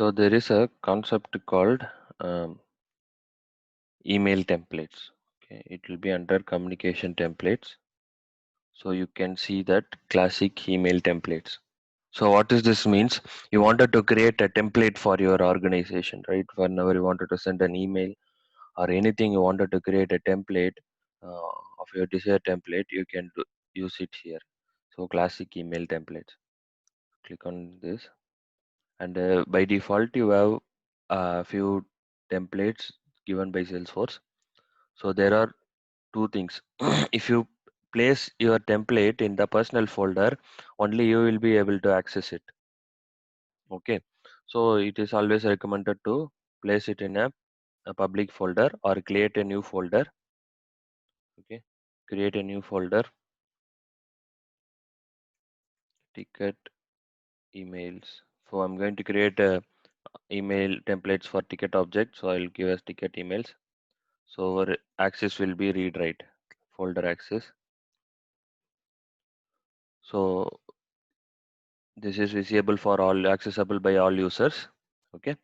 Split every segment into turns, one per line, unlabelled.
So there is a concept called um, email templates. Okay, it will be under communication templates. So you can see that classic email templates. So what is this means? You wanted to create a template for your organization, right? Whenever you wanted to send an email or anything, you wanted to create a template of your desired template, you can use it here. So classic email templates. Click on this, and by default you have a few templates given by Salesforce. So there are two things. If you place your template in the personal folder, only you will be able to access it. Okay, so it is always recommended to place it in a public folder or create a new folder. Okay, create a new folder, ticket emails. So I'm going to create a email templates for ticket object. So I'll give us ticket emails. So our access will be read write folder access. So this is visible for all, accessible by all users. Okay,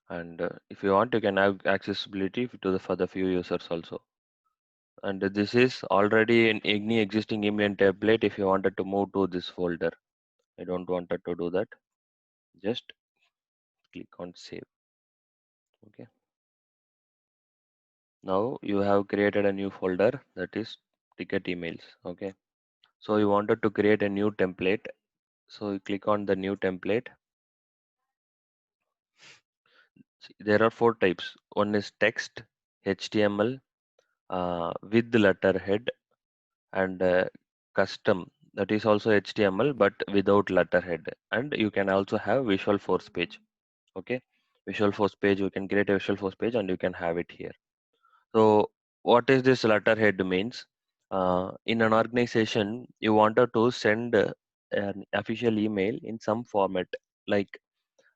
and if you want, you can have accessibility to the for the few users also. And this is already in any existing email template. If you wanted to move to this folder, I don't wanted to do that. Just click on save. Okay, now you have created a new folder, that is ticket emails. Okay, so you wanted to create a new template, so you click on the new template. See, there are four types. One is text, HTML, with letterhead, and custom, that is also HTML but without letterhead. And you can also have visual force page. Okay, visual force page, you can create a visual force page and you can have it here. So what is this letterhead means? In an organization, you wanted to send an official email in some format, like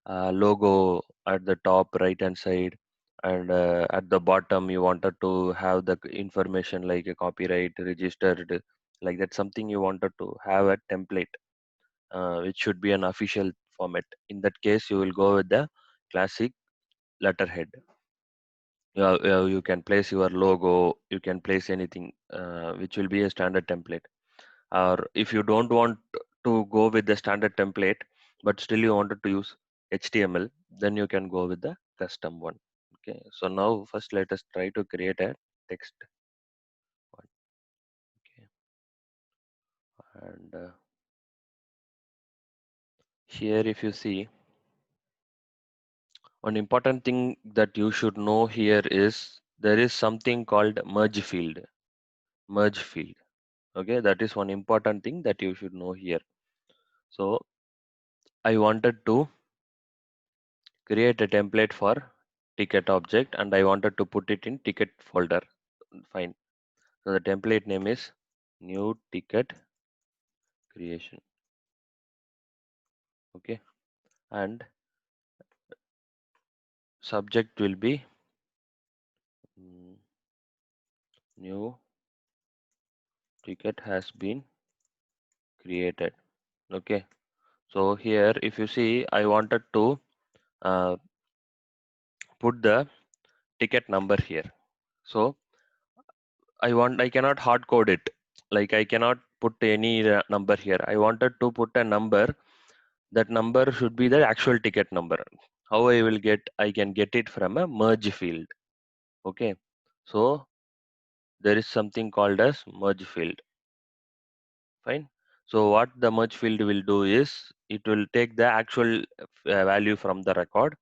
logo at the top right hand side, and at the bottom you wanted to have the information like a copyright registered, like that, something you wanted to have a template which should be an official format. In that case, you will go with the classic letterhead. You can place your logo, you can place anything which will be a standard template. Or if you don't want to go with the standard template but still you wanted to use HTML, then you can go with the custom one. Okay, so now first let us try to create a text one. Okay, and here if you see, one important thing that you should know here is there is something called merge field. Merge field. Okay, that is one important thing that you should know here. So I wanted to create a template for ticket object and I wanted to put it in ticket folder. Fine. So the template name is new ticket creation. Okay, and subject will be new ticket has been created. Okay, so here if you see, I wanted to uh, put the ticket number here. So I cannot hard code it, like I cannot put any number here. I wanted to put a number. That number should be the actual ticket number. How I can get it from a merge field. Okay, so there is something called as merge field. Fine. So what the merge field will do is it will take the actual value from the record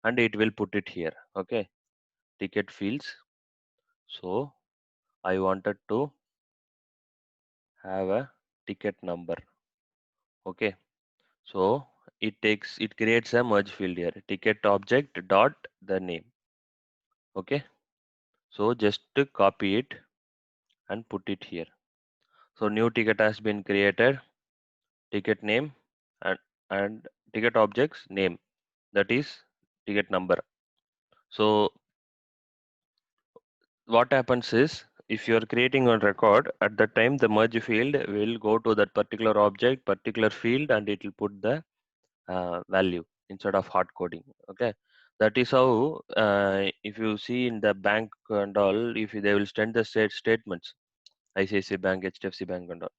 and it will put it here. Okay, ticket fields. So I wanted to have a ticket number. Okay, so it creates a merge field here, ticket object dot the name. Okay, so just to copy it and put it here. So new ticket has been created, ticket name and ticket objects name, that is ticket number. So what happens is, if you are creating a record, at the time the merge field will go to that particular object, particular field, and it will put the value. instead of hard coding. Okay, that is how if you see in the bank and all, if they will send the statements, ICICI Bank, HDFC Bank and all.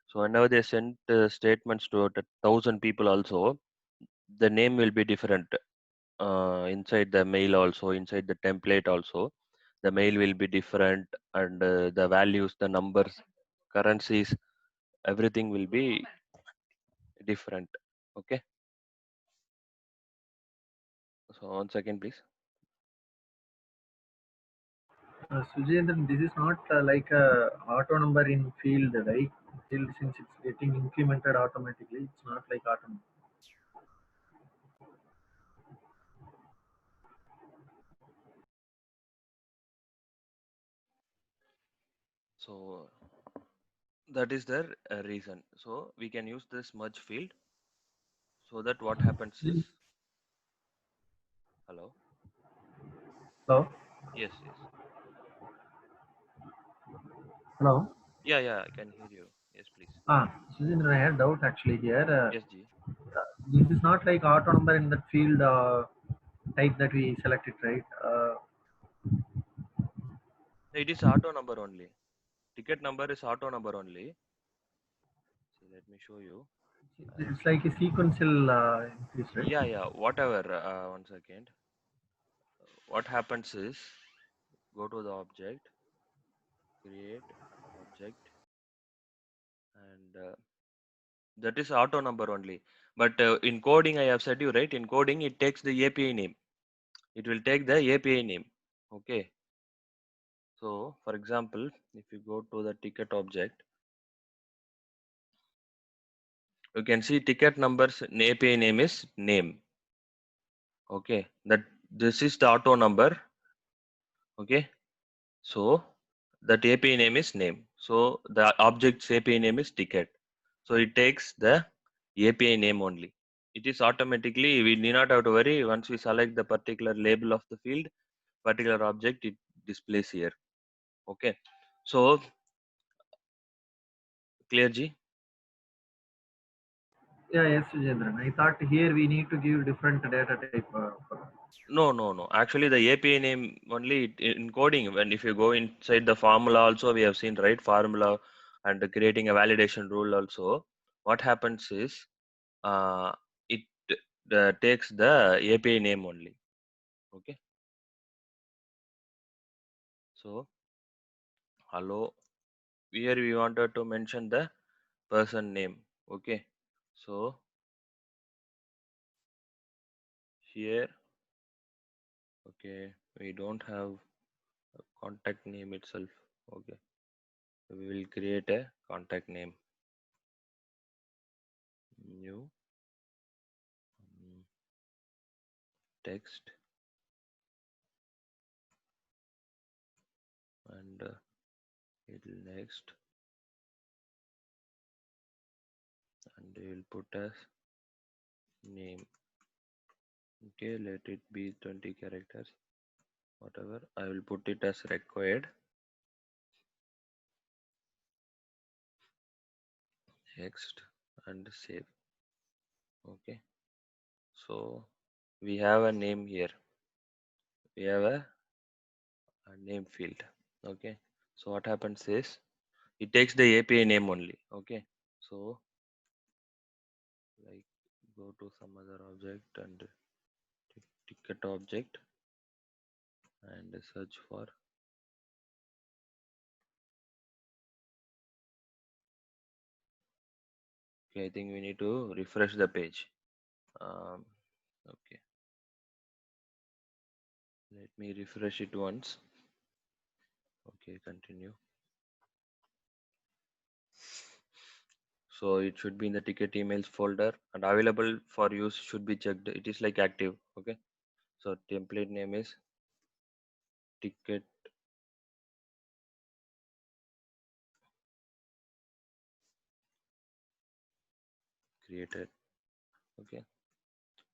So whenever they send statements to 1,000 people also, the name will be different inside the mail also, inside the template also. The mail will be different, and the values, the numbers, currencies, everything will be different. Okay. So 1 second, please.
Sujendran, this is not like a auto number in field, right? Field, since it's getting implemented automatically, it's not like auto number.
So that is the reason. So we can use this merge field, so that what happens is, hello.
Hello?
Yes, yes.
Hello?
Yeah, yeah, I can hear you. Yes, please.
Sujendran, I had doubt actually here.
Yes, G.
This is not like auto number in that field type that we selected, right?
It is auto number only. Ticket number is auto number only. So let me show you.
It's like a sequential increase, right?
Yeah, yeah, whatever. 1 second. What happens is, go to the object, create object, and that is auto number only. But in coding, I have said you right. In coding, it takes the API name. It will take the API name. Okay. So, for example, if you go to the ticket object, you can see ticket numbers API name is name. Okay. That this is the auto number. Okay. So that API name is name. So the object's API name is ticket. So it takes the API name only. It is automatically, we need not have to worry. Once we select the particular label of the field, particular object, it displays here. Okay. So clear, G?
Yeah, yes, Sujendran. I thought here we need to give different data type for that.
No, no, no. Actually, the API name only in coding. When if you go inside the formula, also we have seen right formula and creating a validation rule also. What happens is it takes the API name only. Okay. So hello. Here we wanted to mention the person name. Okay. So here, okay, we don't have a contact name itself. Okay. We will create a contact name. New text, and it'll next, and we'll put as name. Okay, let it be 20 characters. Whatever. I will put it as required. Next and save. Okay. So we have a name here. We have a name field. Okay. So what happens is, it takes the API name only. Okay. So like, go to some other object and ticket object and search for. Okay, I think we need to refresh the page. Okay, let me refresh it once. Okay, continue. So it should be in the ticket emails folder, and available for use should be checked. It is like active. Okay. So template name is ticket created. Okay.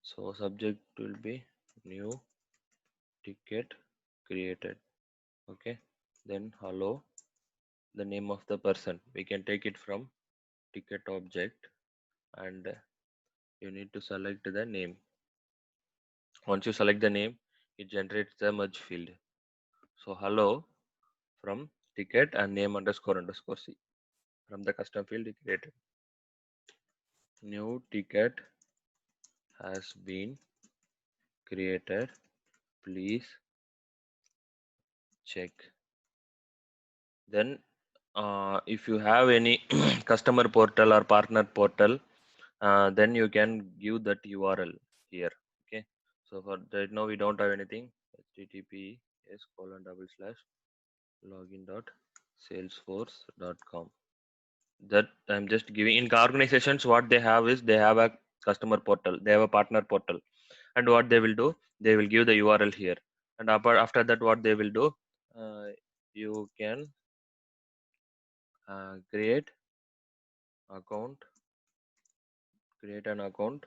So subject will be new ticket created. Okay. Then hello, the name of the person. We can take it from ticket object, and you need to select the name. Once you select the name, it generates the merge field. So hello from ticket and name underscore C. From the custom field we created. New ticket has been created. Please check. Then if you have any customer portal or partner portal, then you can give that URL here. Okay. So for right now we don't have anything. HTTPS colon double slash login.salesforce.com. That I'm just giving. In organizations, what they have is they have a customer portal, they have a partner portal, and what they will do, they will give the URL here, and after that, what they will do, you can create account, create an account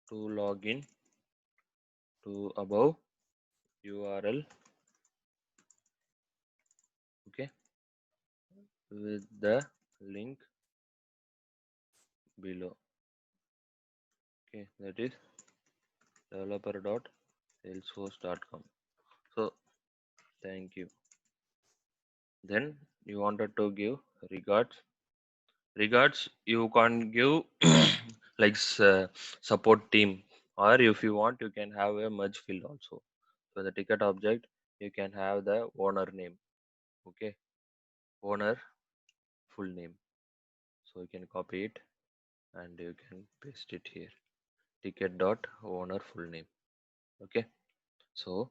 to log in to above URL, okay, with the link below. Okay, that is developer.salesforce.com. So thank you. Then you wanted to give regards. Regards, you can give like support team, or if you want, you can have a merge field also. So the ticket object, you can have the owner name. Okay, owner full name. So you can copy it and you can paste it here. Ticket dot owner full name. Okay, so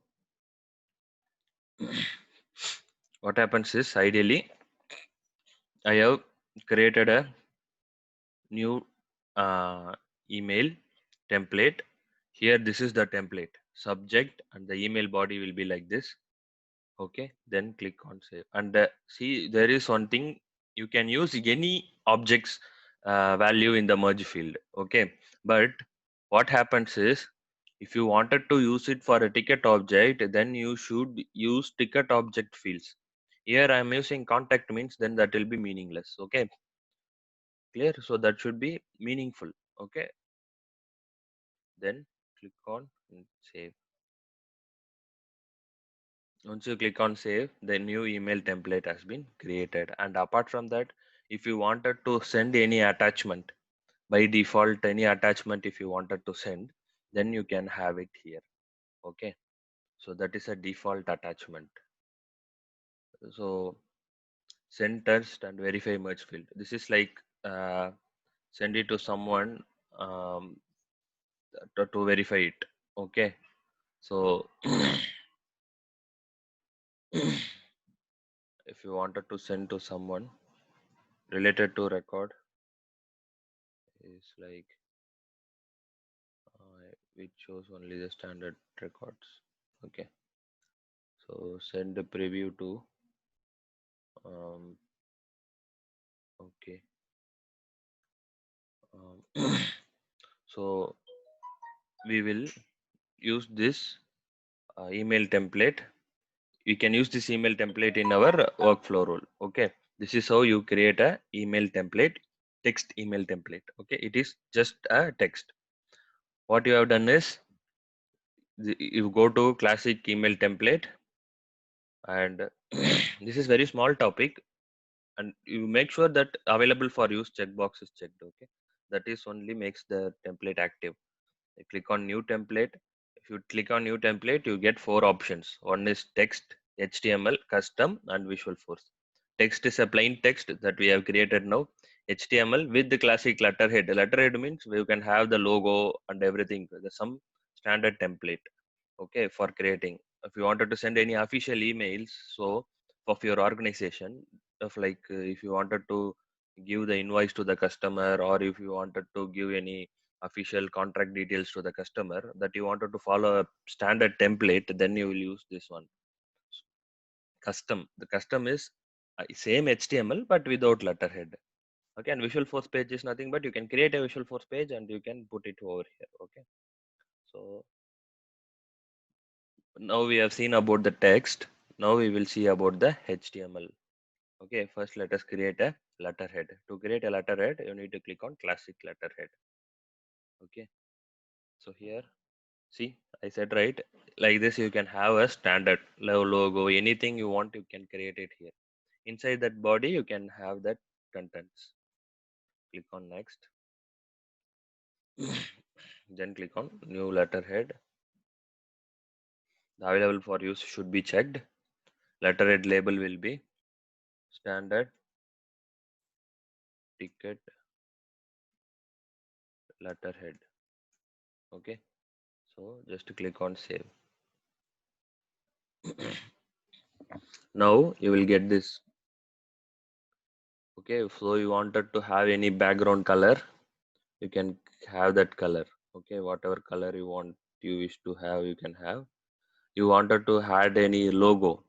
what happens is, ideally I have created a new email template. Here this is the template, subject and the email body will be like this. Okay, then click on save, and see, there is one thing, you can use any objects value in the merge field. Okay, but what happens is, if you wanted to use it for a ticket object, then you should use ticket object fields. Here I am using contact means, then that will be meaningless. Okay, clear? So that should be meaningful. Okay, then click on and save. Once you click on save, the new email template has been created. And apart from that, if you wanted to send any attachment, by default any attachment if you wanted to send, then you can have it here. Okay, so that is a default attachment. So send test and verify merge field, this is like send it to someone, um, to verify it. Okay, so if you wanted to send to someone related to record, is like which shows only the standard records. Okay, so send the preview to um, okay, so we will use this email template. You can use this email template in our workflow rule. Okay, this is how you create a email template, text email template. Okay, it is just a text. What you have done is, you go to classic email template, and this is very small topic, and you make sure that available for use checkbox is checked. Okay, that is only makes the template active. You click on new template. If you click on new template, you get four options. One is text, HTML, custom, and visual force. Text is a plain text that we have created now. HTML with the classic letterhead. Letterhead means you can have the logo and everything. There's some standard template. Okay, for creating. If you wanted to send any official emails, so of your organization, of like if you wanted to give the invoice to the customer, or if you wanted to give any official contract details to the customer, that you wanted to follow a standard template, then you will use this one. Custom, the custom is same HTML but without letterhead. Okay, and visual force page is nothing but you can create a visual force page and you can put it over here. Okay, so now we have seen about the text. Now we will see about the HTML. Okay, first let us create a letterhead. To create a letterhead, you need to click on classic letterhead. Okay, so here, see, I said right, like this you can have a standard logo, anything you want, you can create it here. Inside that body, you can have that contents. Click on next. Then click on new letterhead. The available for use should be checked. Letterhead label will be standard ticket letterhead. Okay, so just click on save. Now you will get this. Okay, so you wanted to have any background color, you can have that color. Okay, whatever color you want, you wish to have, you can have. You wanted to add any logo.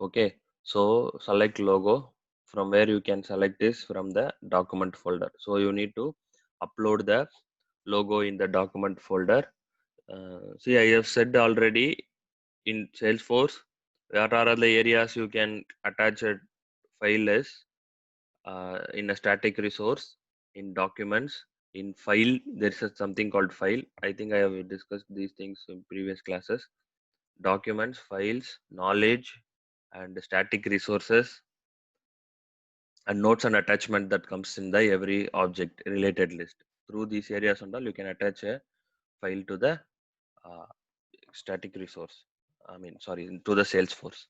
Okay, so select logo. From where you can select this, from the document folder. So you need to upload the logo in the document folder. See, I have said already, in Salesforce, what are the areas you can attach a file as, in a static resource, in documents, in file. There is something called file. I think I have discussed these things in previous classes. Documents, files, knowledge, and static resources, and notes and attachment that comes in the every object related list. Through these areas and all, you can attach a file to the uh, static resource. I mean, sorry, to the Salesforce.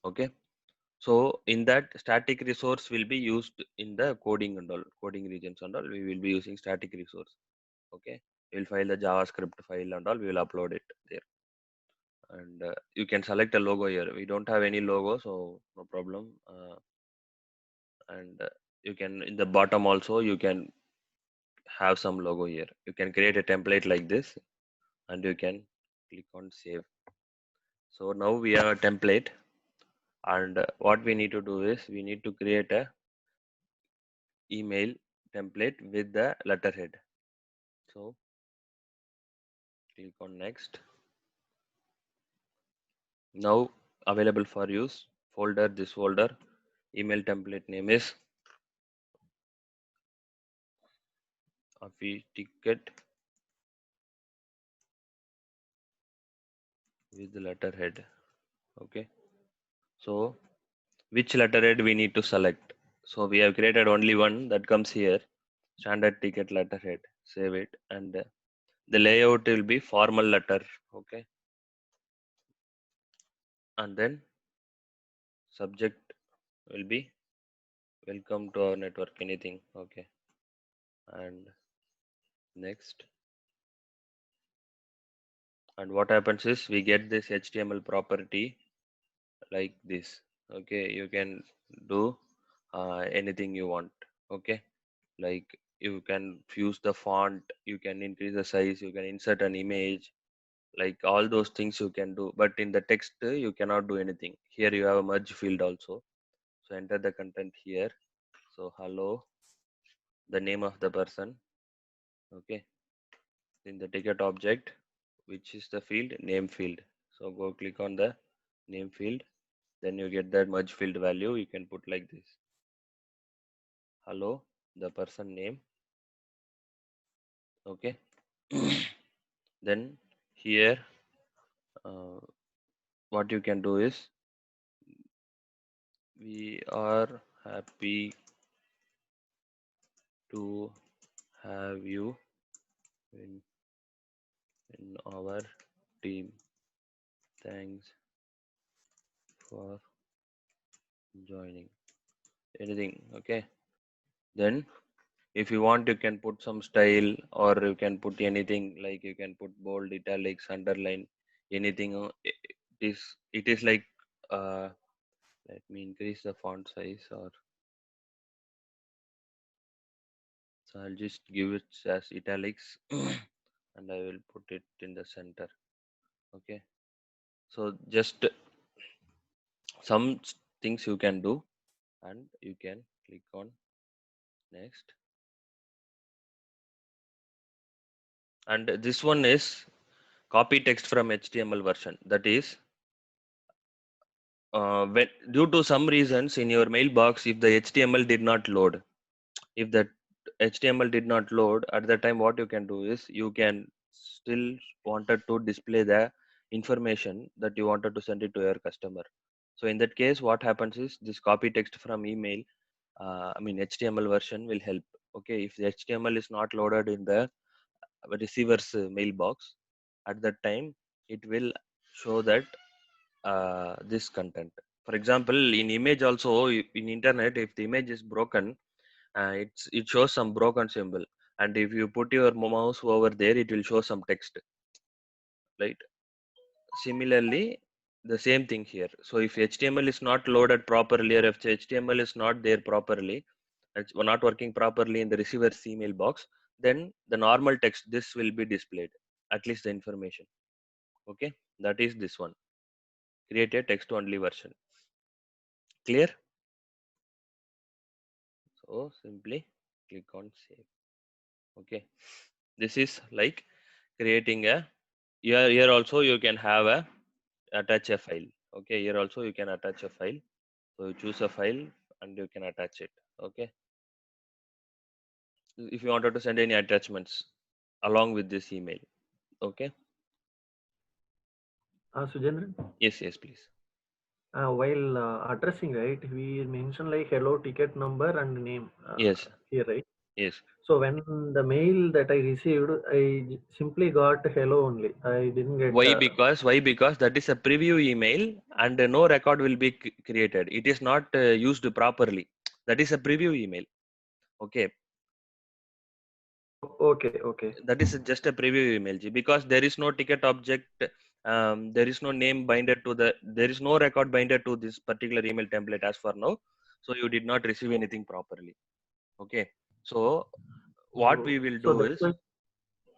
Okay. So in that, static resource will be used in the coding and all, coding regions and all. We will be using static resource. Okay. We'll file the JavaScript file and all. We will upload it there. And you can select a logo here. We don't have any logo, so no problem. And you can, in the bottom also, you can have some logo here. You can create a template like this, and you can click on save. So now we have a template, and what we need to do is we need to create a email template with the letterhead. So click on next. Now available for use folder, this folder, email template name is Afi ticket with the letterhead. Okay, so which letterhead we need to select? So we have created only one that comes here, standard ticket letterhead. Save it, and the layout will be formal letter. Okay, and then subject will be welcome to our network, anything. Okay, and next. And what happens is we get this HTML property like this. Okay, you can do anything you want. Okay, like you can use the font, you can increase the size, you can insert an image, like all those things you can do. But in the text, you cannot do anything. Here you have a merge field also. So enter the content here. So hello, the name of the person. Okay, in the ticket object, which is the field, name field. So go click on the name field, then you get that merge field value. You can put like this, hello, the person name. Okay. Then here, uh, what you can do is, we are happy to have you in, in our team. Thanks for joining. Anything. Okay. Then if you want, you can put some style, or you can put anything, like you can put bold, italics, underline, anything. It is like, let me increase the font size, or so I'll just give it as italics and I will put it in the center. Okay, so just some things you can do, and you can click on next. And this one is copy text from HTML version. That is, when due to some reasons in your mailbox, if the HTML did not load, if the HTML did not load, at that time what you can do is you can still wanted to display the information that you wanted to send it to your customer. So in that case, what happens is this copy text from email, I mean HTML version will help. Okay, if the HTML is not loaded in the receiver's mailbox, at that time it will show that this content. For example, in image also, in internet, if the image is broken, it shows some broken symbol, and if you put your mouse over there, it will show some text, right? Similarly, the same thing here. So if HTML is not loaded properly, or if HTML is not there properly, it's not working properly in the receiver's email box, then the normal text, this will be displayed, at least the information. Okay, that is this one. Create a text only version. Clear? So simply click on save. Okay, this is like creating a, here also you can have a attach a file. Okay, here also you can attach a file. So you choose a file and you can attach it. Okay, if you wanted to send any attachments along with this email. Okay,
Sujendran,
yes, please.
while addressing, right, we mentioned like hello ticket number and name
Yes,
here, right?
yes.
So when the mail that I received, I simply got hello only. I didn't get.
Why? Because that is a preview email, and no record will be created. It is not used properly. That is a preview email. Okay,
Okay, okay,
that is just a preview email, G, because there is no ticket object, there is no name binded to the, there is no record binded to this particular email template as for now. So you did not receive anything properly. Okay, so what we will
so
do
that's
is,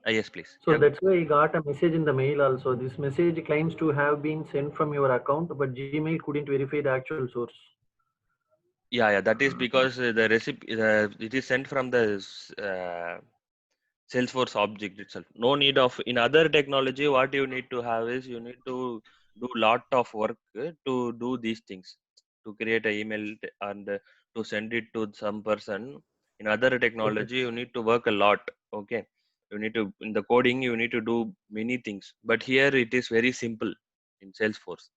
why.
yes, please.
So
Yeah, go.
that's why I got a message in the mail also. This message claims to have been sent from your account, but Gmail couldn't verify the actual source.
Yeah, that is because the recipe, it is sent from the Salesforce object itself. No need of, in other technology, what you need to have is you need to do lot of work to do these things, to create an email and to send it to some person. In other
Okay.
technology, you need to work a lot. Okay, you need to, in the coding you need to do many things. But here it is very simple in Salesforce.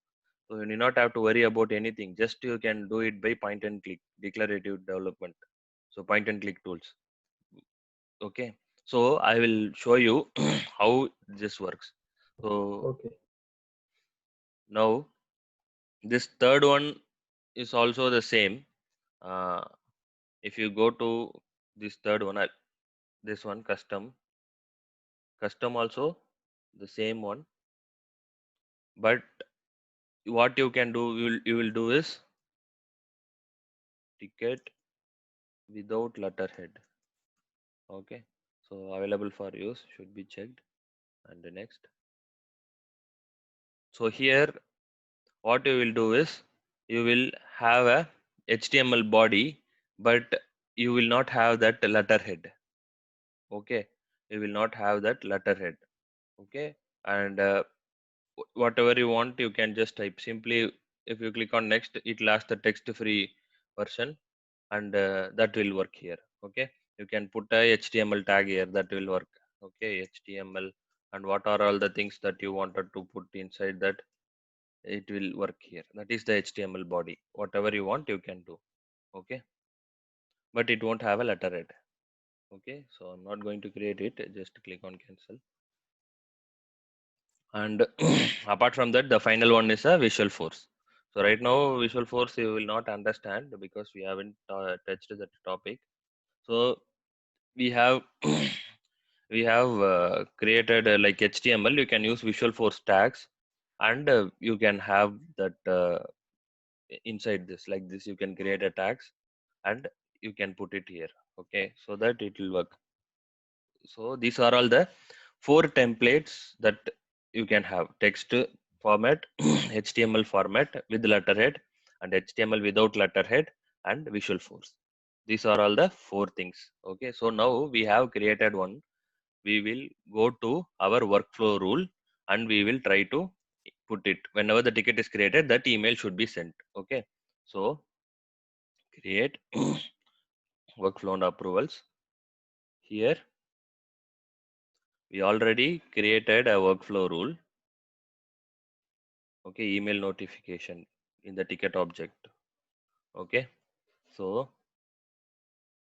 So you need not have to worry about anything. Just you can do it by point and click declarative development. So point and click tools. Okay, so I will show you how this works. So
Okay.
now this third one is also the same. uh, if you go to this third one, this one, custom also the same one, but what you can do, you will do is ticket without letterhead. Okay, so available for use, should be checked. And the next, so here what you will do is you will have a HTML body, but you will not have that letterhead. Okay, you will not have that letterhead. Okay, and whatever you want, you can just type simply. If you click on next, it will ask the text free version, and that will work here. Okay, you can put a HTML tag here, that will work. Okay, HTML, and what are all the things that you wanted to put inside that, it will work here. That is the HTML body. Whatever you want, you can do. Okay, but it won't have a letterhead. Okay, so I'm not going to create it. Just click on cancel. And apart from that, the final one is a visual force. So right now, visual force you will not understand because we haven't touched that topic. So we have we have created like HTML. You can use visual force tags, and you can have that inside this, like this. You can create a tags, and you can put it here. Okay, so that it will work. So these are all the four templates that you can have: text format, HTML format with letterhead, and HTML without letterhead, and visual force. These are all the four things. Okay, so now we have created one. We will go to our workflow rule, and we will try to put it whenever the ticket is created, that email should be sent. Okay, so create workflow and approvals. here we already created a workflow rule. Okay, email notification in the ticket object. Okay, so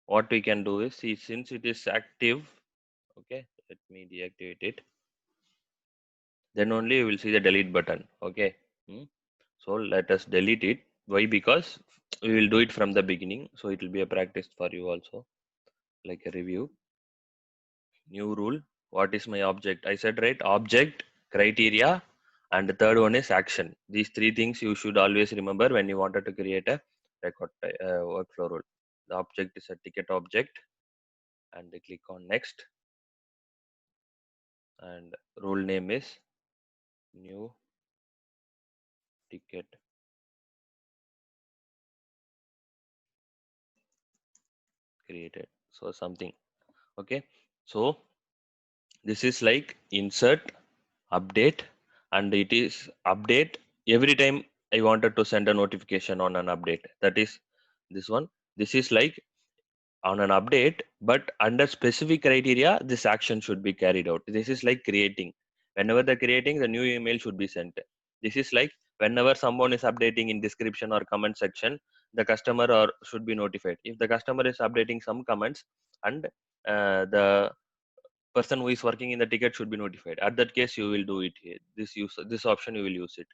what we can do is, see, since it is active, okay, let me deactivate it, then only you will see the delete button. Okay. Hmm. So let us delete it. Why? Because we will do it from the beginning, so it will be a practice for you also, like a review. New rule. What is my object? I said, right, object, criteria, and the third one is action. These three things you should always remember when you wanted to create a record workflow rule. The object is a ticket object, and they click on next, and rule name is new ticket created. So something. Okay. So this is like insert, update, and it is update every time I wanted to send a notification on an update. That is this one. This is like on an update, but under specific criteria, this action should be carried out. This is like creating. Whenever the creating, the new email should be sent. This is like whenever someone is updating in description or comment section, the customer or should be notified. If the customer is updating some comments, and the person who is working in the ticket should be notified, at that case you will do it here. This option you will use it.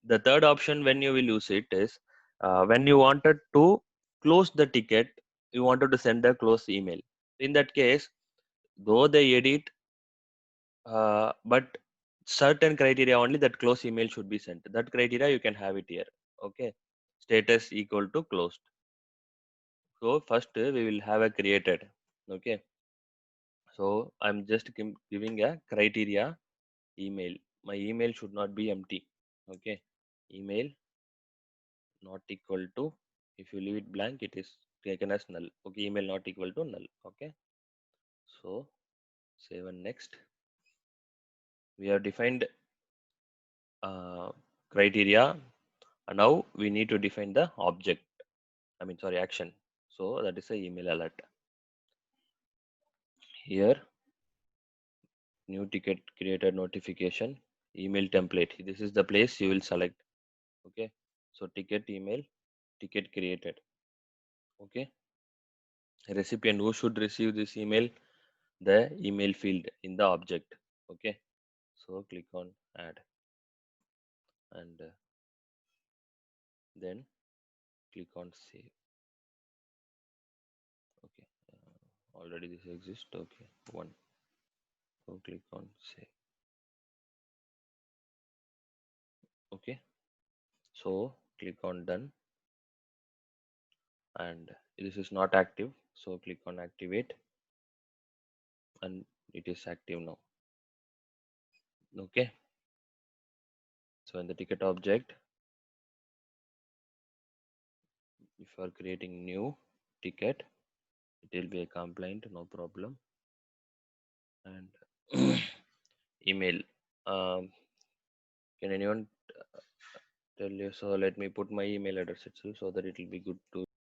The third option when you will use it is when you wanted to close the ticket, you wanted to send a close email. In that case, though they edit, but certain criteria only, that close email should be sent. That criteria you can have it here. Okay, status equal to closed. So first we will have a created. Okay, so I'm just giving a criteria email. My email should not be empty. Okay, email not equal to, if you leave it blank, it is taken as null. Okay, email not equal to null. Okay, so save and next. We have defined criteria, and now we need to define the object, sorry, action. So that is a email alert. Here, new ticket created notification, email template. This is the place you will select. Okay, so ticket email, ticket created. Okay, recipient who should receive this email, the email field in the object. Okay, so click on add, and then click on save. Okay, already this exists. Okay, one, so click on save. Okay, so click on done, and this is not active, so click on activate, and it is active now. Okay, so in the ticket object, if you are creating new ticket, it will be a complaint, no problem. And email, can anyone tell you? So let me put my email address itself so that it will be good to